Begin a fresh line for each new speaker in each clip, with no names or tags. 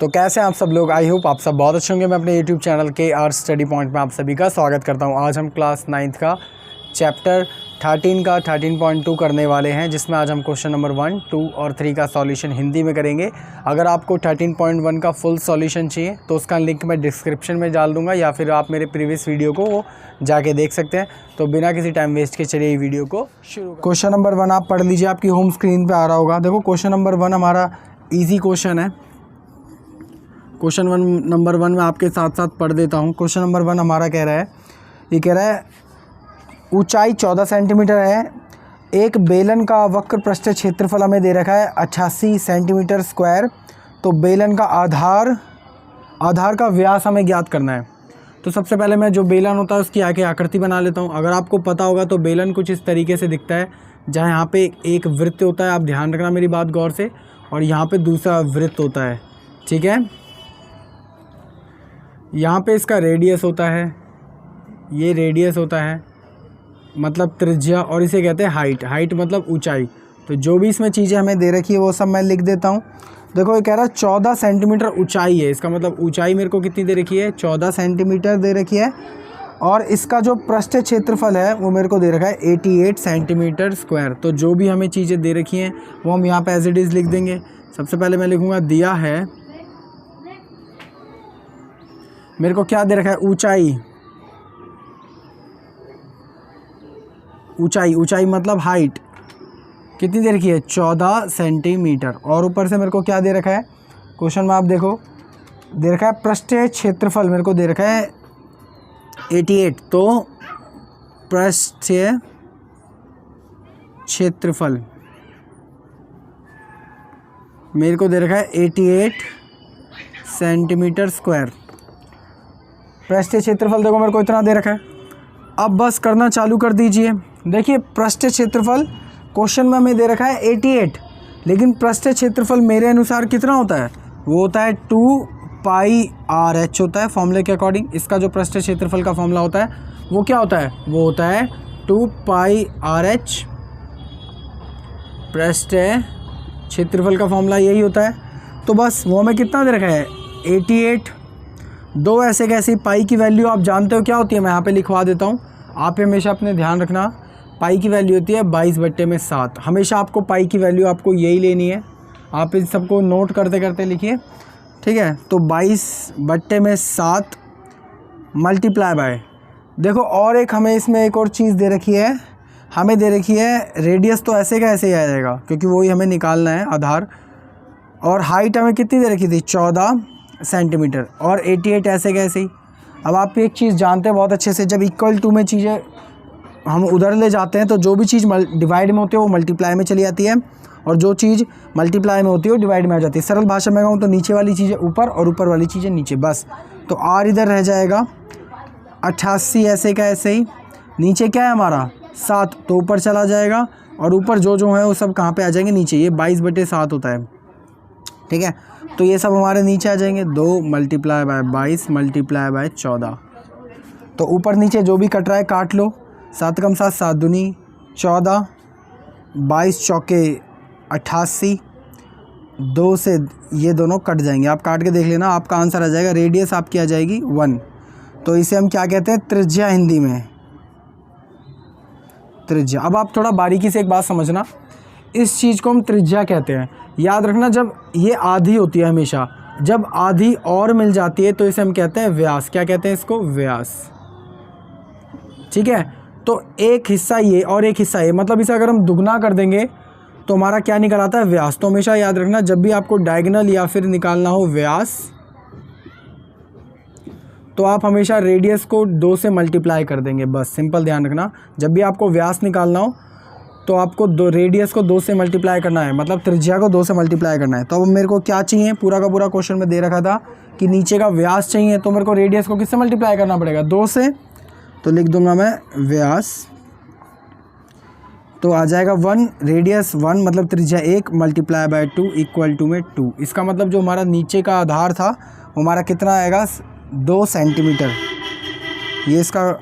तो कैसे हैं आप सब लोग। आई होप आप सब बहुत अच्छे होंगे। मैं अपने यूट्यूब चैनल के आर स्टडी पॉइंट में आप सभी का स्वागत करता हूं। आज हम क्लास 9th का चैप्टर 13 का 13.2 करने वाले हैं, जिसमें आज हम क्वेश्चन नंबर 1, 2 और 3 का सॉल्यूशन हिंदी में करेंगे। अगर आपको 13.1 का फुल सॉल्यूशन चाहिए तो उसका लिंक मैं डिस्क्रिप्शन में डाल दूँगा, या फिर आप मेरे प्रीवियस वीडियो को वो जाके देख सकते हैं। तो बिना किसी टाइम वेस्ट के चलिए वीडियो को शुरू। क्वेश्चन नंबर 1 आप पढ़ लीजिए, आपकी होम स्क्रीन पर आ रहा होगा। देखो क्वेश्चन नंबर 1 हमारा ईजी क्वेश्चन है। क्वेश्चन नंबर 1 में आपके साथ साथ पढ़ देता हूँ। क्वेश्चन नंबर 1 हमारा कह रहा है, ये कह रहा है ऊंचाई 14 सेंटीमीटर है, एक बेलन का वक्र पृष्ठ क्षेत्रफल हमें दे रखा है 88 सेंटीमीटर स्क्वायर। तो बेलन का आधार का व्यास हमें ज्ञात करना है। तो सबसे पहले मैं जो बेलन होता है उसकी आगे आकृति बना लेता हूँ। अगर आपको पता होगा तो बेलन कुछ इस तरीके से दिखता है, जहाँ यहाँ पे एक वृत्त होता है, आप ध्यान रखना मेरी बात गौर से, और यहाँ पे दूसरा वृत्त होता है, ठीक है। यहाँ पे इसका रेडियस होता है, ये रेडियस होता है मतलब त्रिज्या, और इसे कहते हैं हाइट मतलब ऊंचाई। तो जो भी इसमें चीज़ें हमें दे रखी है वो सब मैं लिख देता हूँ। देखो ये कह रहा है 14 सेंटीमीटर ऊंचाई है, इसका मतलब ऊंचाई मेरे को कितनी दे रखी है, 14 सेंटीमीटर दे रखी है। और इसका जो पृष्ठ क्षेत्रफल है वो मेरे को दे रखा है 88 सेंटीमीटर स्क्वायर। तो जो भी हमें चीज़ें दे रखी हैं वो हम यहाँ पे एज इट इज़ लिख देंगे। सबसे पहले मैं लिखूँगा दिया है, मेरे को क्या दे रखा है, ऊंचाई मतलब हाइट कितनी दे रखी है, 14 सेंटीमीटर। और ऊपर से मेरे को क्या दे रखा है, क्वेश्चन में आप देखो दे रखा है पृष्ठीय क्षेत्रफल, मेरे को दे रखा है 88। तो पृष्ठीय क्षेत्रफल मेरे को दे रखा है 88 सेंटीमीटर स्क्वायर। पृष्ठीय क्षेत्रफल देखो मेरे को इतना दे रखा है। अब बस करना चालू कर दीजिए। देखिए पृष्ठीय क्षेत्रफल क्वेश्चन में हमें दे रखा है 88, लेकिन पृष्ठीय क्षेत्रफल मेरे अनुसार कितना होता है, वो होता है 2 पाई आर एच होता है फॉर्मूले के अकॉर्डिंग। इसका जो पृष्ठीय क्षेत्रफल का फॉर्मूला होता है वो क्या होता है, वो होता है 2 पाई आर एच। पृष्ठीय क्षेत्रफल का फॉर्मूला यही होता है। तो बस वो हमें कितना दे रखा है, 88। दो ऐसे कैसी पाई की वैल्यू आप जानते हो क्या होती है, मैं यहाँ पे लिखवा देता हूँ। आप हमेशा अपने ध्यान रखना, पाई की वैल्यू होती है 22/7। हमेशा आपको पाई की वैल्यू आपको यही लेनी है। आप इन सबको नोट करते करते लिखिए, ठीक है। तो 22/7 मल्टीप्लाई बाय, देखो और एक हमें इसमें एक और चीज़ दे रखी है, हमें दे रखी है रेडियस। तो ऐसे का ऐसे ही आ जाएगा क्योंकि वही हमें निकालना है आधार। और हाइट हमें कितनी दे रखी थी, 14 सेंटीमीटर, और 88 ऐसे कैसे ही। अब आप एक चीज़ जानते हैं बहुत अच्छे से, जब इक्वल टू में चीज़ें हम उधर ले जाते हैं तो जो भी चीज़ डिवाइड में होती है वो मल्टीप्लाई में चली जाती है, और जो चीज़ मल्टीप्लाई में होती है वो डिवाइड में आ जाती है। सरल भाषा में कहूँ तो नीचे वाली चीज़ें ऊपर और ऊपर वाली चीज़ें नीचे, बस। तो आर इधर रह जाएगा 88 ऐसे का ऐसे ही। नीचे क्या है हमारा 7, तो ऊपर चला जाएगा, और ऊपर जो है वो सब कहाँ पर आ जाएंगे, नीचे। ये 22/7 होता है, ठीक है। तो ये सब हमारे नीचे आ जाएंगे, 2 मल्टीप्लाई बाय 22 मल्टीप्लाई बाय 14। तो ऊपर नीचे जो भी कट रहा है काट लो। 7 कम 7 7 दूनी 14, 22 चौके 88, 2 से ये दोनों कट जाएंगे। आप काट के देख लेना, आपका आंसर आ जाएगा। रेडियस आपकी आ जाएगी 1। तो इसे हम क्या कहते हैं, त्रिज्या हिंदी में, त्रिज्या। अब आप थोड़ा बारीकी से एक बात समझना, इस चीज़ को हम त्रिज्या कहते हैं। याद रखना, जब ये आधी होती है हमेशा, जब आधी और मिल जाती है तो इसे हम कहते हैं व्यास। क्या कहते हैं इसको, व्यास, ठीक है। तो एक हिस्सा ये और एक हिस्सा ये, मतलब इसे अगर हम दुगना कर देंगे तो हमारा क्या निकल आता है, व्यास। तो हमेशा याद रखना, जब भी आपको डायगोनल या फिर निकालना हो व्यास, तो आप हमेशा रेडियस को 2 से मल्टीप्लाई कर देंगे, बस। सिंपल ध्यान रखना, जब भी आपको व्यास निकालना हो तो आपको रेडियस को 2 से मल्टीप्लाई करना है, मतलब त्रिज्या को 2 से मल्टीप्लाई करना है। तो अब मेरे को क्या चाहिए, पूरा का पूरा क्वेश्चन में दे रखा था कि नीचे का व्यास चाहिए, तो मेरे को रेडियस को किससे मल्टीप्लाई करना पड़ेगा, 2 से। तो लिख दूंगा मैं व्यास, तो आ जाएगा 1, रेडियस 1 मतलब त्रिज्या 1 मल्टीप्लाई बाय 2 इक्वल टू में 2। इसका मतलब जो हमारा नीचे का आधार था वो हमारा कितना आएगा, 2 सेंटीमीटर। ये इसका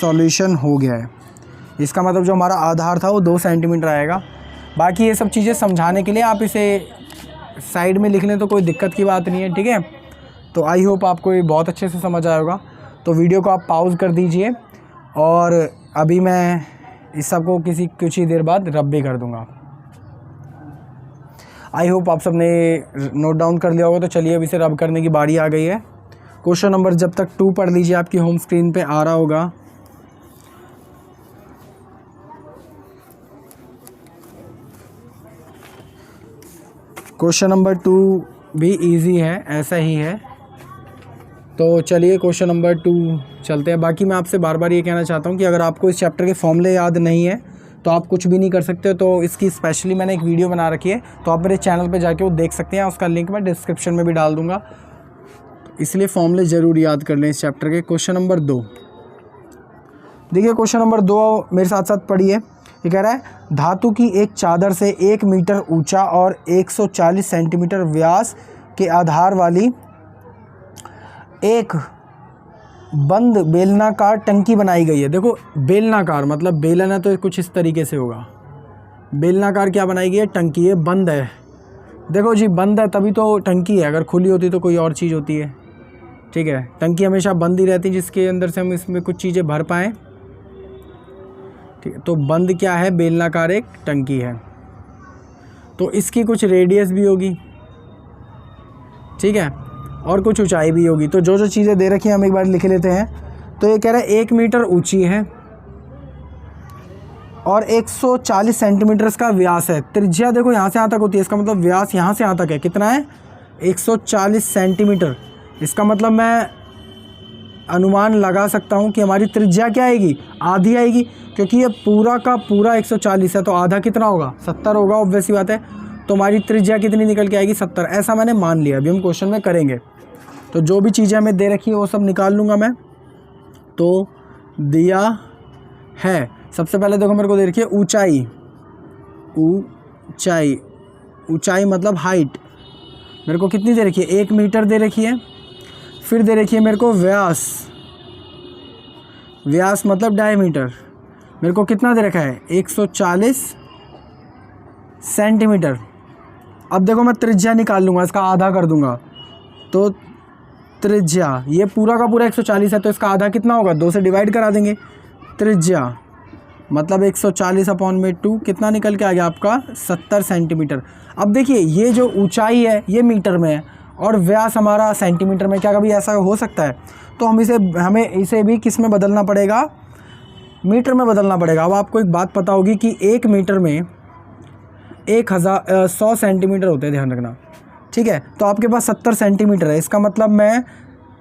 सॉल्यूशन हो गया है। इसका मतलब जो हमारा आधार था वो 2 सेंटीमीटर आएगा। बाकी ये सब चीज़ें समझाने के लिए आप इसे साइड में लिख लें तो कोई दिक्कत की बात नहीं है, ठीक है। तो आई होप आपको ये बहुत अच्छे से समझ आया होगा। तो वीडियो को आप पॉज कर दीजिए और अभी मैं इस सब को कुछ ही देर बाद रब भी कर दूंगा। आई होप आप सब ने नोट डाउन कर लिया होगा। तो चलिए अब इसे रब करने की बारी आ गई है। क्वेश्चन नंबर जब तक 2 पढ़ लीजिए, आपकी होम स्क्रीन पे आ रहा होगा। क्वेश्चन नंबर 2 भी इजी है, ऐसा ही है। तो चलिए क्वेश्चन नंबर 2 चलते हैं। बाकी मैं आपसे बार बार ये कहना चाहता हूँ कि अगर आपको इस चैप्टर के फॉर्मूले याद नहीं है तो आप कुछ भी नहीं कर सकते। तो इसकी स्पेशली मैंने एक वीडियो बना रखी है, तो आप मेरे चैनल पे जाके वो देख सकते हैं। उसका लिंक मैं डिस्क्रिप्शन में भी डाल दूँगा। इसलिए फॉर्मूले ज़रूर याद कर लें इस चैप्टर के। क्वेश्चन नंबर 2 देखिए, क्वेश्चन नंबर 2 मेरे साथ साथ पढ़िए। ये कह रहा है धातु की एक चादर से 1 मीटर ऊंचा और 140 सेंटीमीटर व्यास के आधार वाली एक बंद बेलनाकार टंकी बनाई गई है। देखो बेलनाकार मतलब बेलन है तो कुछ इस तरीके से होगा। बेलनाकार क्या बनाई गई है? टंकी। ये बंद है। देखो जी बंद है तभी तो टंकी है, अगर खुली होती तो कोई और चीज़ होती है, ठीक है। टंकी हमेशा बंद ही रहती है जिसके अंदर से हम इसमें कुछ चीज़ें भर पाएँ, ठीक है। तो बंद क्या है? बेलनाकार एक टंकी है। तो इसकी कुछ रेडियस भी होगी, ठीक है, और कुछ ऊंचाई भी होगी। तो जो जो चीज़ें दे रखी हैं हम एक बार लिख लेते हैं। तो ये कह रहा है 1 मीटर ऊंची है और 140 सेंटीमीटर इसका व्यास है। त्रिज्या देखो यहाँ से यहाँ तक होती है, इसका मतलब व्यास यहाँ से यहाँ तक है। कितना है? 140 सेंटीमीटर। इसका मतलब मैं अनुमान लगा सकता हूँ कि हमारी त्रिज्या क्या आएगी? आधी आएगी, क्योंकि ये पूरा का पूरा 140 है तो आधा कितना होगा? 70 होगा, ऑब्वियस सी बात है। तो हमारी त्रिज्या कितनी निकल के आएगी? 70। ऐसा मैंने मान लिया। अभी हम क्वेश्चन में करेंगे तो जो भी चीज़ें हमें दे रखी है वो सब निकाल लूँगा मैं। तो दिया है सबसे पहले देखो मेरे को दे रखी है ऊंचाई। ऊंचाई, ऊंचाई मतलब हाइट। मेरे को कितनी दे रखी है? 1 मीटर दे रखी है। फिर दे रखी है मेरे को व्यास। व्यास मतलब डायमीटर। मेरे को कितना दे रखा है? 140 सेंटीमीटर। अब देखो मैं त्रिज्या निकाल लूँगा, इसका आधा कर दूँगा। तो त्रिज्या ये पूरा का पूरा 140 है तो इसका आधा कितना होगा? 2 से डिवाइड करा देंगे। त्रिज्या मतलब 140/2 कितना निकल के आ गया आपका? 70 सेंटीमीटर। अब देखिए ये जो ऊंचाई है ये मीटर में है और व्यास हमारा सेंटीमीटर में। क्या कभी ऐसा हो सकता है? तो हमें इसे भी किस में बदलना पड़ेगा? मीटर में बदलना पड़ेगा। अब आपको एक बात पता होगी कि 1 मीटर में 100 सेंटीमीटर होते हैं, ध्यान रखना, ठीक है। तो आपके पास 70 सेंटीमीटर है। इसका मतलब मैं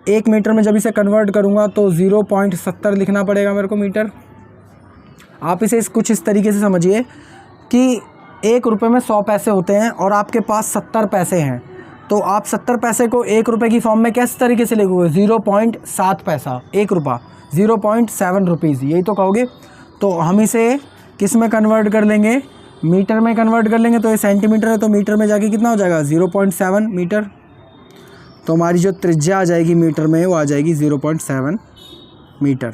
1 मीटर में जब इसे कन्वर्ट करूँगा तो 0.70 लिखना पड़ेगा मेरे को मीटर। आप इसे कुछ इस तरीके से समझिए कि 1 रुपये में 100 पैसे होते हैं और आपके पास 70 पैसे हैं। तो आप 70 पैसे को 1 रुपये की फॉर्म में किस तरीके से लिखोगे? 0.7 पैसा, 1 रुपया 0.7 रुपीज़, यही तो कहोगे। तो हम इसे किस में कन्वर्ट कर लेंगे? मीटर में कन्वर्ट कर लेंगे। तो ये सेंटीमीटर है तो मीटर में जाके कितना हो जाएगा? 0.7 मीटर। तो हमारी जो त्रिज्या आ जाएगी मीटर में वो आ जाएगी 0.7 मीटर।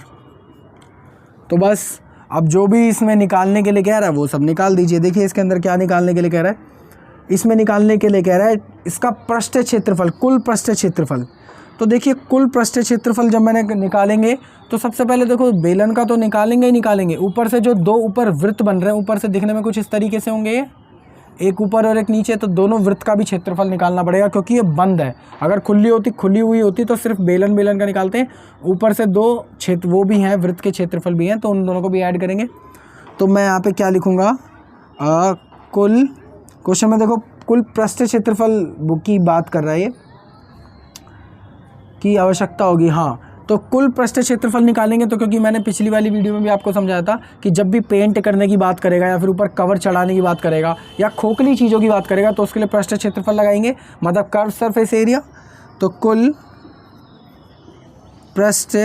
तो बस अब जो भी इसमें निकालने के लिए कह रहा है वो सब निकाल दीजिए। देखिए इसके अंदर क्या निकालने के लिए कह रहा है? इसमें निकालने के लिए कह रहा है इसका पृष्ठ क्षेत्रफल, कुल पृष्ठ क्षेत्रफल। तो देखिए कुल पृष्ठ क्षेत्रफल जब मैंने निकालेंगे तो सबसे पहले देखो बेलन का तो निकालेंगे ही निकालेंगे। ऊपर से जो 2 ऊपर वृत्त बन रहे हैं, ऊपर से दिखने में कुछ इस तरीके से होंगे, ये एक ऊपर और एक नीचे, तो दोनों वृत्त का भी क्षेत्रफल निकालना पड़ेगा क्योंकि ये बंद है। अगर खुली हुई होती तो सिर्फ बेलन का निकालते हैं। ऊपर से 2 क्षेत्र वो भी हैं, वृत्त के क्षेत्रफल भी हैं, तो उन दोनों को भी ऐड करेंगे। तो मैं यहाँ पे क्या लिखूँगा? कुल, क्वेश्चन में देखो कुल पृष्ठ क्षेत्रफल की बात कर रहा है ये, की आवश्यकता होगी। हाँ, तो कुल पृष्ठ क्षेत्रफल निकालेंगे। तो क्योंकि मैंने पिछली वाली वीडियो में भी आपको समझाया था कि जब भी पेंट करने की बात करेगा या फिर ऊपर कवर चढ़ाने की बात करेगा या खोखली चीज़ों की बात करेगा तो उसके लिए पृष्ठ क्षेत्रफल लगाएंगे, मतलब कर्व सरफेस एरिया। तो कुल पृष्ठ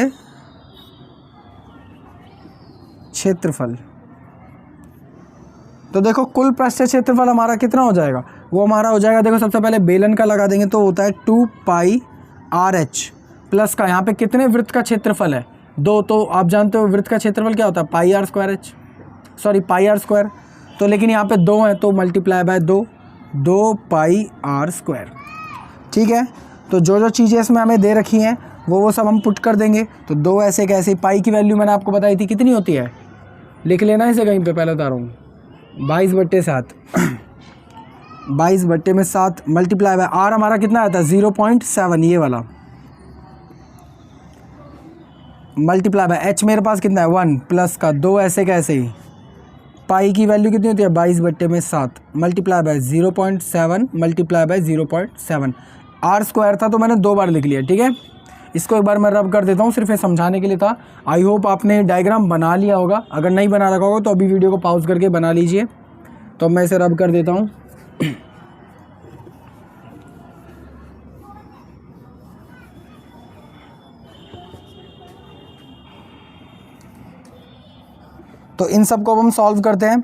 क्षेत्रफल, तो देखो कुल पृष्ठ क्षेत्रफल हमारा कितना हो जाएगा? वो हमारा हो जाएगा, देखो सबसे पहले बेलन का लगा देंगे तो होता है 2πr/h प्लस का यहाँ पे कितने वृत्त का क्षेत्रफल है? 2। तो आप जानते हो वृत्त का क्षेत्रफल क्या होता है? πr² तो लेकिन यहाँ पे 2 है तो multiply by 2 2 pi r square. ठीक है, तो जो जो चीज़ें इसमें हमें दे रखी हैं वो सब हम पुट कर देंगे। तो 2 ऐसे कैसे, पाई की वैल्यू मैंने आपको बताई थी कितनी होती है, लिख लेना इसे कहीं पे, पहले बता रहा हूँ, 22/7 22/7 मल्टीप्लाई बाय आर हमारा कितना आता है 0.7, ये वाला मल्टीप्लाई बाय एच मेरे पास कितना है 1 प्लस का 2 ऐसे कैसे ही, पाई की वैल्यू कितनी होती है 22/7 multiply by 0.7 multiply by 0.7। R square था तो मैंने 2 बार लिख लिया। ठीक है, इसको एक बार मैं रब कर देता हूँ, सिर्फ ये समझाने के लिए था। आई होप आपने डायग्राम बना लिया होगा, अगर नहीं बना रखा होगा तो अभी वीडियो को पॉज करके बना लीजिए। तो मैं इसे रब कर देता हूँ। तो इन सब को अब हम सॉल्व करते हैं।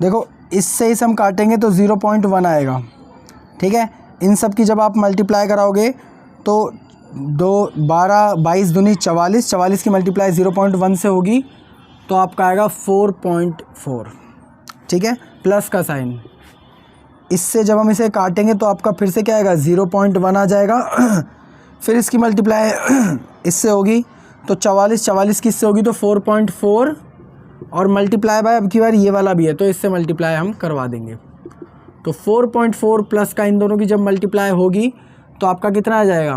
देखो इससे इसे हम काटेंगे तो 0.1 आएगा। ठीक है, इन सब की जब आप मल्टीप्लाई कराओगे तो 2 12 22 दूनी 44, 44 की मल्टीप्लाई 0.1 से होगी तो आपका आएगा 4.4। ठीक है, प्लस का साइन, इससे जब हम इसे काटेंगे तो आपका फिर से क्या आएगा 0.1 आ जाएगा। फिर इसकी मल्टीप्लाई इससे होगी तो 44 की इससे होगी तो 4.4 और मल्टीप्लाई बाय अब की बार ये वाला भी है तो इससे मल्टीप्लाई हम करवा देंगे। तो 4.4 प्लस का इन दोनों की जब मल्टीप्लाई होगी तो आपका कितना आ जाएगा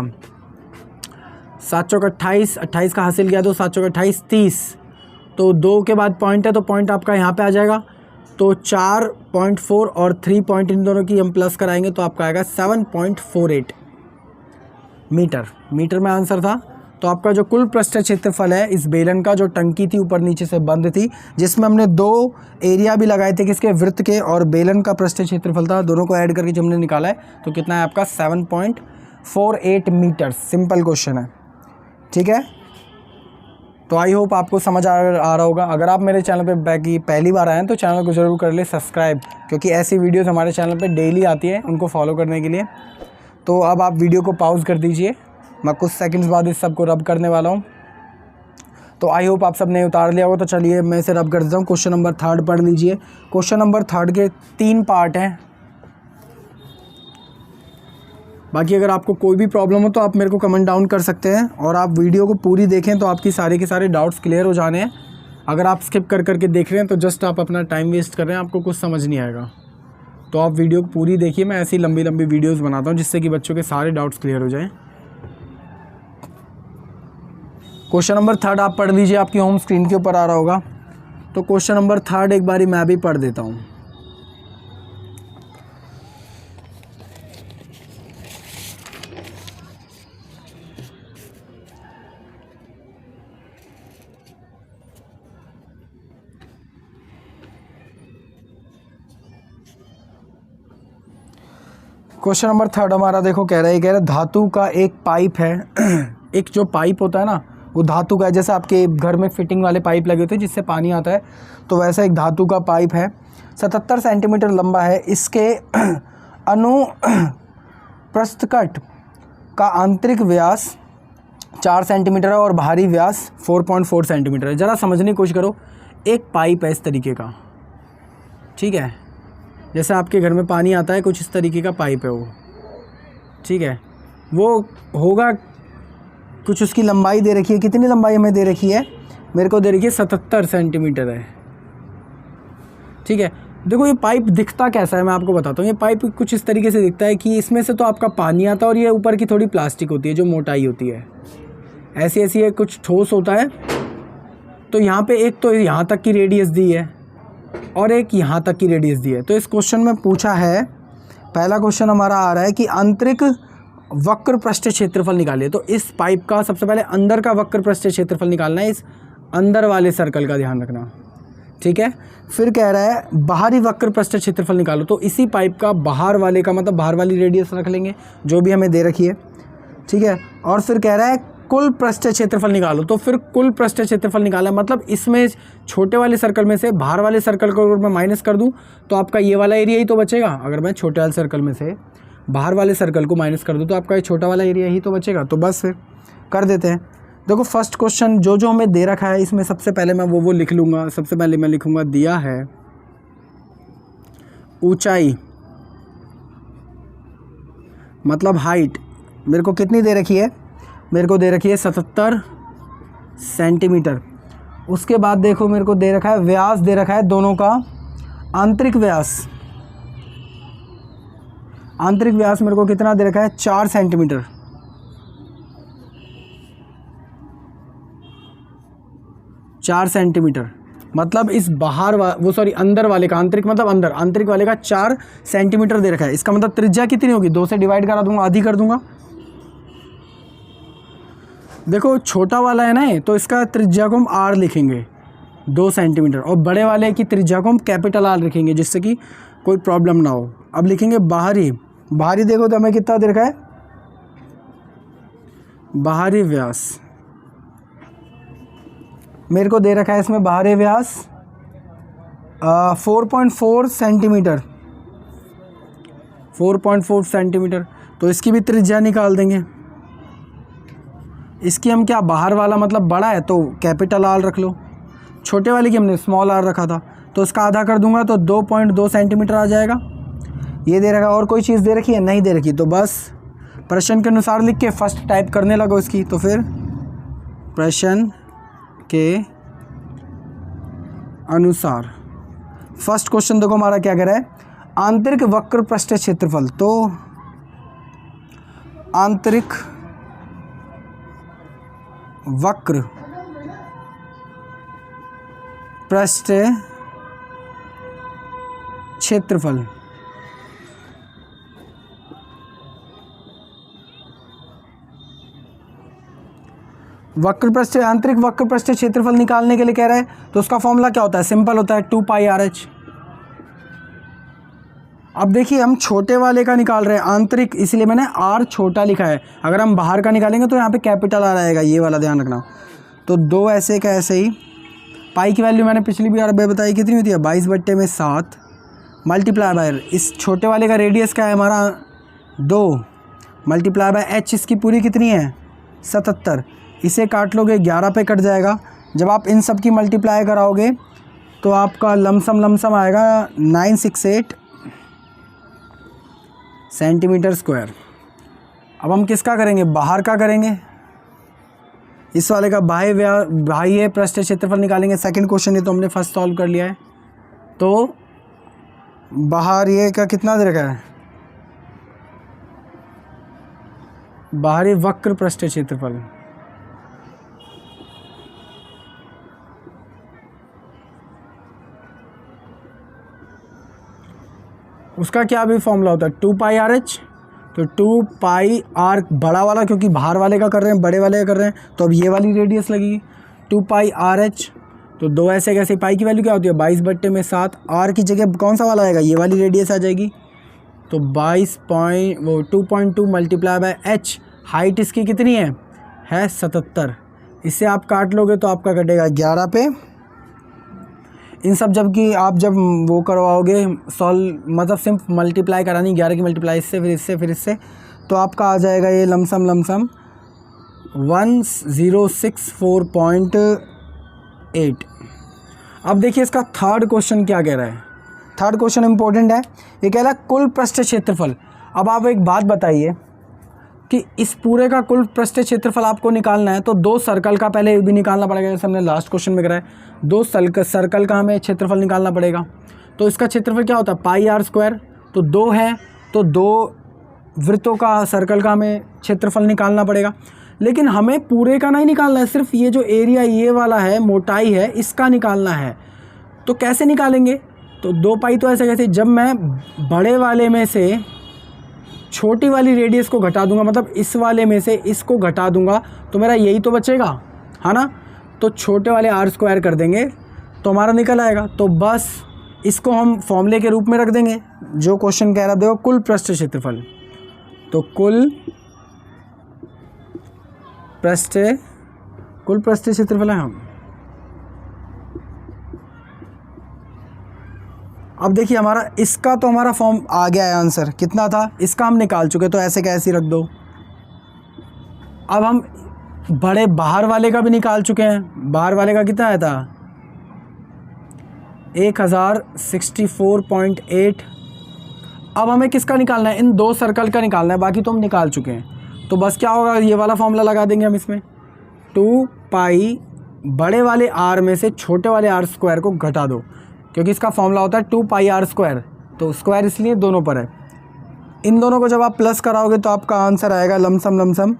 7 चौक 28, 28 का हासिल किया तो 7 चौक 28 30, तो 2 के बाद पॉइंट है तो पॉइंट आपका यहाँ पे आ जाएगा। तो 4.4 और 3 पॉइंट इन दोनों की हम प्लस कराएंगे तो आपका आएगा 7.48 मीटर। मीटर में आंसर था। तो आपका जो कुल पृष्ठ क्षेत्रफल है इस बेलन का, जो टंकी थी ऊपर नीचे से बंद थी, जिसमें हमने 2 एरिया भी लगाए थे किसके, वृत्त के, और बेलन का पृष्ठ क्षेत्रफल था, दोनों को ऐड करके जब हमने निकाला है तो कितना है आपका 7.48 मीटर। सिंपल क्वेश्चन है। ठीक है, तो आई होप आपको समझ आ रहा होगा। अगर आप मेरे चैनल पे पहली बार आए हैं तो चैनल को ज़रूर कर ले सब्सक्राइब, क्योंकि ऐसी वीडियोस हमारे चैनल पे डेली आती है, उनको फॉलो करने के लिए। तो अब आप वीडियो को पॉज कर दीजिए, मैं कुछ सेकंड्स बाद इस सब को रब करने वाला हूँ। तो आई होप आप सब ने उतार लिया होगा। तो चलिए मैं इसे रब कर देता हूँ। क्वेश्चन नंबर 3 पढ़ लीजिए। क्वेश्चन नंबर 3 के 3 पार्ट हैं। बाकी अगर आपको कोई भी प्रॉब्लम हो तो आप मेरे को कमेंट डाउन कर सकते हैं, और आप वीडियो को पूरी देखें तो आपकी सारे के सारे डाउट्स क्लियर हो जाने हैं। अगर आप स्किप कर करके देख रहे हैं तो जस्ट आप अपना टाइम वेस्ट कर रहे हैं, आपको कुछ समझ नहीं आएगा। तो आप वीडियो को पूरी देखिए। मैं ऐसी लंबी लंबी वीडियोज़ बनाता हूँ जिससे कि बच्चों के सारे डाउट्स क्लियर हो जाएँ। क्वेश्चन नंबर 3 आप पढ़ लीजिए, आपकी होम स्क्रीन के ऊपर आ रहा होगा। तो क्वेश्चन नंबर 3 एक बारी मैं भी पढ़ देता हूँ। क्वेश्चन नंबर 3 हमारा देखो कह रहा है धातु का एक पाइप है। एक जो पाइप होता है ना वो धातु का है, जैसे आपके घर में फिटिंग वाले पाइप लगे होते हैं जिससे पानी आता है, तो वैसा एक धातु का पाइप है, 77 सेंटीमीटर लंबा है। इसके अनुप्रस्थकट का आंतरिक व्यास 4 सेंटीमीटर है और बाहरी व्यास 4.4 सेंटीमीटर है। ज़रा समझने की कोशिश करो। एक पाइप है इस तरीके का, ठीक है, जैसे आपके घर में पानी आता है कुछ इस तरीके का पाइप है वो, ठीक है। वो होगा कुछ, उसकी लंबाई दे रखी है, कितनी लंबाई हमें दे रखी है, मेरे को दे रखी है 77 सेंटीमीटर है, ठीक है। देखो ये पाइप दिखता कैसा है मैं आपको बताता हूँ। ये पाइप कुछ इस तरीके से दिखता है कि इसमें से तो आपका पानी आता है और ये ऊपर की थोड़ी प्लास्टिक होती है जो मोटाई होती है, ऐसी ऐसी है, कुछ ठोस होता है। तो यहाँ पे एक तो यहाँ तक की रेडियस दी है और एक यहाँ तक की रेडियस दी है। तो इस क्वेश्चन में पूछा है, पहला क्वेश्चन हमारा आ रहा है कि आंतरिक वक्र पृष्ठ क्षेत्रफल निकालिए। तो इस पाइप का सबसे पहले अंदर का वक्र पृष्ठ क्षेत्रफल निकालना है, इस अंदर वाले सर्कल का ध्यान रखना, ठीक है। फिर कह रहा है बाहरी वक्र पृष्ठ क्षेत्रफल निकालो। तो इसी पाइप का बाहर वाले का मतलब बाहर वाली रेडियस रख लेंगे जो भी हमें दे रखी है, ठीक है। और फिर कह रहा है कुल पृष्ठ क्षेत्रफल निकालो। तो फिर कुल पृष्ठ क्षेत्रफल निकाला मतलब इसमें छोटे वाले सर्कल में से बाहर वाले सर्कल को अगर मैं माइनस कर दूं तो आपका ये वाला एरिया ही तो बचेगा। अगर मैं छोटे वाले सर्कल में से बाहर वाले सर्कल को माइनस कर दूं तो आपका ये छोटा वाला एरिया ही तो बचेगा। तो बस फिर कर देते हैं। देखो फर्स्ट क्वेश्चन जो जो हमें दे रखा है इसमें सबसे पहले मैं वो लिख लूँगा। सबसे पहले मैं लिखूँगा दिया है ऊंचाई मतलब हाइट मेरे को कितनी दे रखी है, मेरे को दे रखी है 77 सेंटीमीटर। उसके बाद देखो मेरे को दे रखा है व्यास, दे रखा है दोनों का आंतरिक व्यास। आंतरिक व्यास मेरे को कितना दे रखा है 4 सेंटीमीटर। 4 सेंटीमीटर मतलब इस बाहर अंदर वाले का, आंतरिक मतलब अंदर, आंतरिक वाले का 4 सेंटीमीटर दे रखा है। इसका मतलब त्रिज्या कितनी होगी, 2 से डिवाइड करा दूंगा, आधी कर दूंगा। देखो छोटा वाला है ना, तो इसका त्रिज्या को हम R लिखेंगे 2 सेंटीमीटर, और बड़े वाले की त्रिज्या को हम कैपिटल R लिखेंगे, जिससे कि कोई प्रॉब्लम ना हो। अब लिखेंगे बाहरी। बाहरी देखो तो हमें कितना दे रखा है, बाहरी व्यास मेरे को दे रखा है इसमें बाहरी व्यास 4.4 सेंटीमीटर। 4.4 सेंटीमीटर, तो इसकी भी त्रिज्या निकाल देंगे। इसकी हम क्या, बाहर वाला मतलब बड़ा है तो कैपिटल R रख लो, छोटे वाले की हमने स्मॉल r रखा था, तो इसका आधा कर दूंगा तो 2.2 सेंटीमीटर आ जाएगा। ये दे रखा, और कोई चीज़ दे रखी है नहीं दे रखी, तो बस प्रश्न के अनुसार लिख के फर्स्ट टाइप करने लगो इसकी। तो फिर प्रश्न के अनुसार फर्स्ट क्वेश्चन देखो हमारा क्या कह रहा है, आंतरिक वक्र पृष्ठ क्षेत्रफल। तो आंतरिक वक्र पृष्ठ क्षेत्रफल। वक्र पृष्ठ, आंतरिक वक्र पृष्ठ क्षेत्रफल निकालने के लिए कह रहा है, तो उसका फॉर्मूला क्या होता है, सिंपल होता है 2 पाई RH। अब देखिए हम छोटे वाले का निकाल रहे हैं आंतरिक, इसलिए मैंने R छोटा लिखा है। अगर हम बाहर का निकालेंगे तो यहाँ पे कैपिटल R आएगा, ये वाला ध्यान रखना। तो 2 ऐसे का ऐसे ही। पाई की वैल्यू मैंने पिछली बार बताई कितनी होती है, 22/7 मल्टीप्लाई बाय, इस छोटे वाले का रेडियस क्या है हमारा 2 मल्टीप्लाई बाय H, इसकी पूरी कितनी है 77। इसे काट लोगे 11 पे कट जाएगा। जब आप इन सब की मल्टीप्लाई कराओगे तो आपका लमसम आएगा 968 सेंटीमीटर स्क्वायर। अब हम किसका करेंगे, बाहर का करेंगे। इस वाले का बाह्य पृष्ठ क्षेत्रफल निकालेंगे। सेकंड क्वेश्चन ये तो हमने फर्स्ट सॉल्व कर लिया है। तो बाहर ये का कितना दे रखा है, बाहरी वक्र पृष्ठ क्षेत्रफल। उसका क्या भी फॉर्मूला होता है 2 पाई RH। तो 2 पाई R बड़ा वाला, क्योंकि बाहर वाले का कर रहे हैं, बड़े वाले का कर रहे हैं, तो अब ये वाली रेडियस लगेगी 2 पाई RH। तो 2 ऐसे कैसे, पाई की वैल्यू क्या होती है 22/7। R की जगह कौन सा वाला आएगा, ये वाली रेडियस आ जाएगी। तो 2.2 मल्टीप्लाई बाय H, हाइट इसकी कितनी है 77। इससे आप काट लोगे तो आपका कटेगा 11 पे। इन सब जब वो करवाओगे सॉल्व, मतलब सिर्फ मल्टीप्लाई करानी, 11 की मल्टीप्लाई इससे फिर इससे, तो आपका आ जाएगा ये लमसम 1064.8। अब देखिए इसका थर्ड क्वेश्चन क्या कह रहा है। थर्ड क्वेश्चन इंपॉर्टेंट है। ये कह रहा है कुल पृष्ठ क्षेत्रफल। अब आप एक बात बताइए कि इस पूरे का कुल पृष्ठ क्षेत्रफल आपको निकालना है, तो 2 सर्कल का पहले भी निकालना पड़ेगा, जैसे हमने लास्ट क्वेश्चन में कराया। 2 सर्कल का हमें क्षेत्रफल निकालना पड़ेगा। तो इसका क्षेत्रफल क्या होता है पाई R²। तो 2 है तो 2 वृत्तों का, सर्कल का हमें क्षेत्रफल निकालना पड़ेगा। लेकिन हमें पूरे का नहीं निकालना है, सिर्फ ये जो एरिया ये वाला है, मोटाई है, इसका निकालना है। तो कैसे निकालेंगे, तो 2 पाई तो ऐसे कैसे, जब मैं बड़े वाले में से छोटी वाली रेडियस को घटा दूंगा, मतलब इस वाले में से इसको घटा दूंगा, तो मेरा यही तो बचेगा, है ना। तो छोटे वाले R² कर देंगे तो हमारा निकल आएगा। तो बस इसको हम फॉर्मूले के रूप में रख देंगे, जो क्वेश्चन कह रहा देखो कुल पृष्ठ क्षेत्रफल। तो कुल पृष्ठ क्षेत्रफल है हम। अब देखिए हमारा इसका तो हमारा फॉर्म आ गया है, आंसर कितना था इसका हम निकाल चुके, तो ऐसे कैसे रख दो। अब हम बड़े बाहर वाले का भी निकाल चुके हैं। बाहर वाले का कितना आया था 1064.8। अब हमें किसका निकालना है, इन दो सर्कल का निकालना है, बाकी तो हम निकाल चुके हैं। तो बस क्या होगा, ये वाला फॉर्मूला लगा देंगे हम इसमें, 2 पाई बड़े वाले r में से छोटे वाले r स्क्वायर को घटा दो, क्योंकि इसका फॉर्मूला होता है 2 पाई r स्क्वायर, तो स्क्वायर इसलिए दोनों पर है। इन दोनों को जब आप प्लस कराओगे तो आपका आंसर आएगा लमसम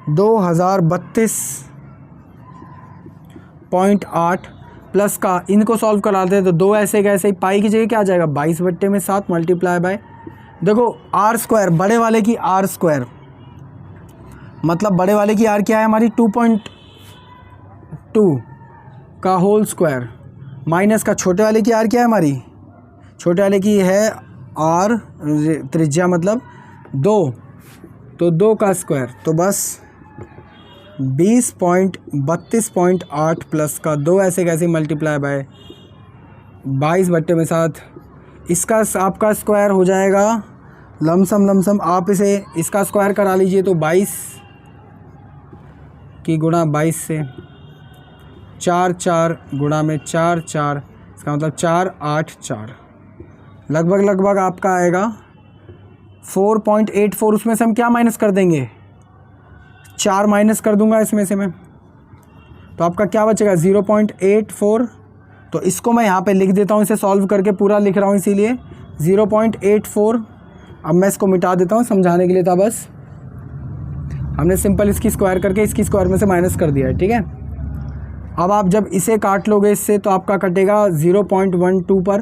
2032.8 प्लस का, इनको सॉल्व कराते हैं तो 2 ऐसे कैसे, पाई की जगह क्या आ जाएगा 22/7 मल्टीप्लाई बाय, देखो r स्क्वायर बड़े वाले की r स्क्वायर, मतलब बड़े वाले की r क्या है हमारी 2.2 का होल स्क्वायर, माइनस का छोटे वाले की r क्या है हमारी, छोटे वाले की है r त्रिज्या मतलब 2, तो 2 का स्क्वायर, तो बस 20.32.8 प्लस का 2 ऐसे कैसे मल्टीप्लाई बाय 22/7, इसका आपका स्क्वायर हो जाएगा लमसम आप इसे इसका स्क्वायर करा लीजिए तो 22 की गुणा 22 से 4 गुणा में 4, इसका मतलब 4 8 4, लगभग आपका आएगा 4.84। उसमें से हम क्या माइनस कर देंगे, 4 माइनस कर दूंगा इसमें से मैं, तो आपका क्या बचेगा 0.84। तो इसको मैं यहाँ पे लिख देता हूँ, इसे सॉल्व करके पूरा लिख रहा हूँ इसीलिए 0.84। अब मैं इसको मिटा देता हूँ, समझाने के लिए था बस, हमने सिंपल इसकी स्क्वायर करके इसकी स्क्वायर में से माइनस कर दिया है, ठीक है। अब आप जब इसे काट लोगे इससे तो आपका कटेगा 0.12 पर,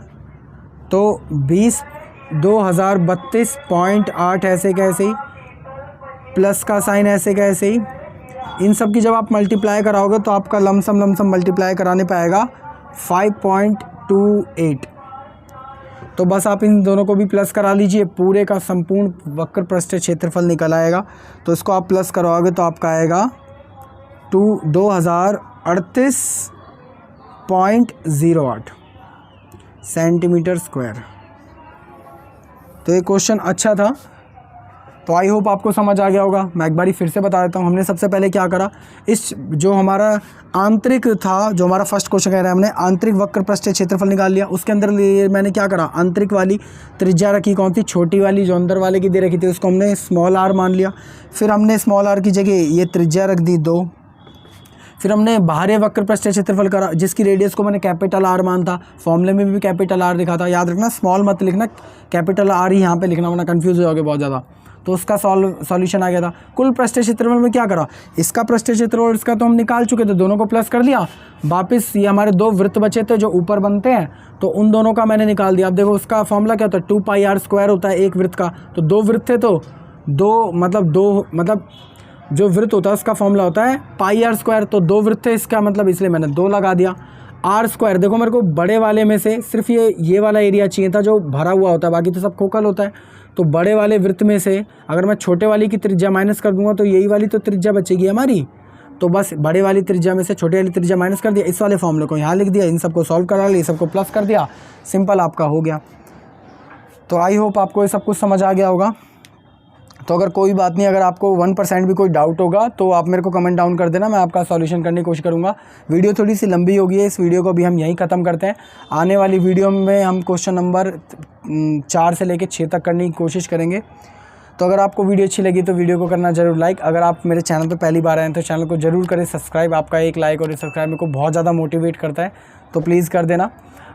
तो 2032.8 ऐसे कैसे ही, प्लस का साइन ऐसे कैसे ही, इन सब की जब आप मल्टीप्लाई कराओगे तो आपका लमसम मल्टीप्लाई कराने पाएगा 5.28। तो बस आप इन दोनों को भी प्लस करा लीजिए, पूरे का संपूर्ण वक्र पृष्ठ क्षेत्रफल निकल आएगा। तो इसको आप प्लस करवाओगे तो आपका आएगा 2038.08 सेंटीमीटर स्क्वायर। तो ये क्वेश्चन अच्छा था, तो आई होप आपको समझ आ गया होगा। मैं एक बारी फिर से बता देता हूँ, हमने सबसे पहले क्या करा, इस जो हमारा आंतरिक था, जो हमारा फर्स्ट क्वेश्चन कह रहा है, हमने आंतरिक वक्र पृष्ठीय क्षेत्रफल निकाल लिया। उसके अंदर मैंने क्या करा, आंतरिक वाली त्रिज्या रखी कौन सी, छोटी वाली जो अंदर वाले की दे रखी थी उसको हमने स्मॉल r मान लिया। फिर हमने स्मॉल r की जगह ये त्रिज्या रख दी 2। फिर हमने बाहरी वक्र पृष्ठीय क्षेत्रफल करा, जिसकी रेडियस को मैंने कैपिटल R मान था, फॉर्मूले में भी कैपिटल R लिखा था। याद रखना स्मॉल मत लिखना, कैपिटल R ही यहाँ पे लिखना, वरना कंफ्यूज हो जाओगे बहुत ज़्यादा। तो उसका सॉल्यूशन आ गया था। कुल पृष्ठीय क्षेत्रफल में क्या करा, इसका पृष्ठीय क्षेत्रफल और इसका तो हम निकाल चुके थे, दोनों को प्लस कर लिया। वापस ये हमारे 2 वृत्त बचे थे जो ऊपर बनते हैं, तो उन दोनों का मैंने निकाल दिया। अब देखो उसका फॉर्मूला क्या होता है, 2 पाई r स्क्वायर होता है एक वृत्त का। तो 2 वृत्त थे तो 2 मतलब जो वृत्त होता है उसका फॉर्मूला होता है पाई r स्क्वायर। तो 2 वृत्त थे इसका मतलब, इसलिए मैंने 2 लगा दिया। r स्क्वायर देखो मेरे को बड़े वाले में से सिर्फ ये वाला एरिया चाहिए था जो भरा हुआ होता है, बाकी तो सब खोखल होता है। तो बड़े वाले वृत्त में से अगर मैं छोटे वाली की त्रिज्या माइनस कर दूंगा तो यही वाली तो त्रिज्या बचेगी हमारी। तो बस बड़े वाली त्रिज्या में से छोटे वाली त्रिज्या माइनस कर दिया, इस वाले फॉर्मूले को यहाँ लिख दिया, इन सबको सॉल्व करा लिया, सबको प्लस कर दिया, सिंपल आपका हो गया। तो आई होप आपको ये सब कुछ समझ आ गया होगा। तो अगर कोई बात नहीं, अगर आपको 1% भी कोई डाउट होगा तो आप मेरे को कमेंट डाउन कर देना, मैं आपका सॉल्यूशन करने की कोशिश करूँगा। वीडियो थोड़ी सी लंबी हो गई है, इस वीडियो को भी हम यहीं ख़त्म करते हैं। आने वाली वीडियो में हम क्वेश्चन नंबर 4 से लेकर 6 तक करने की कोशिश करेंगे। तो अगर आपको वीडियो अच्छी लगी तो वीडियो को करना ज़रूर लाइक। अगर आप मेरे चैनल पर पहली बार आए हैं तो चैनल को ज़रूर करें सब्सक्राइब। आपका एक लाइक और सब्सक्राइब मेरे को बहुत ज़्यादा मोटिवेट करता है, तो प्लीज़ कर देना।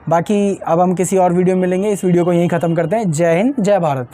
बाकी अब हम किसी और वीडियो में मिलेंगे, इस वीडियो को यहीं ख़त्म करते हैं। जय हिंद, जय भारत।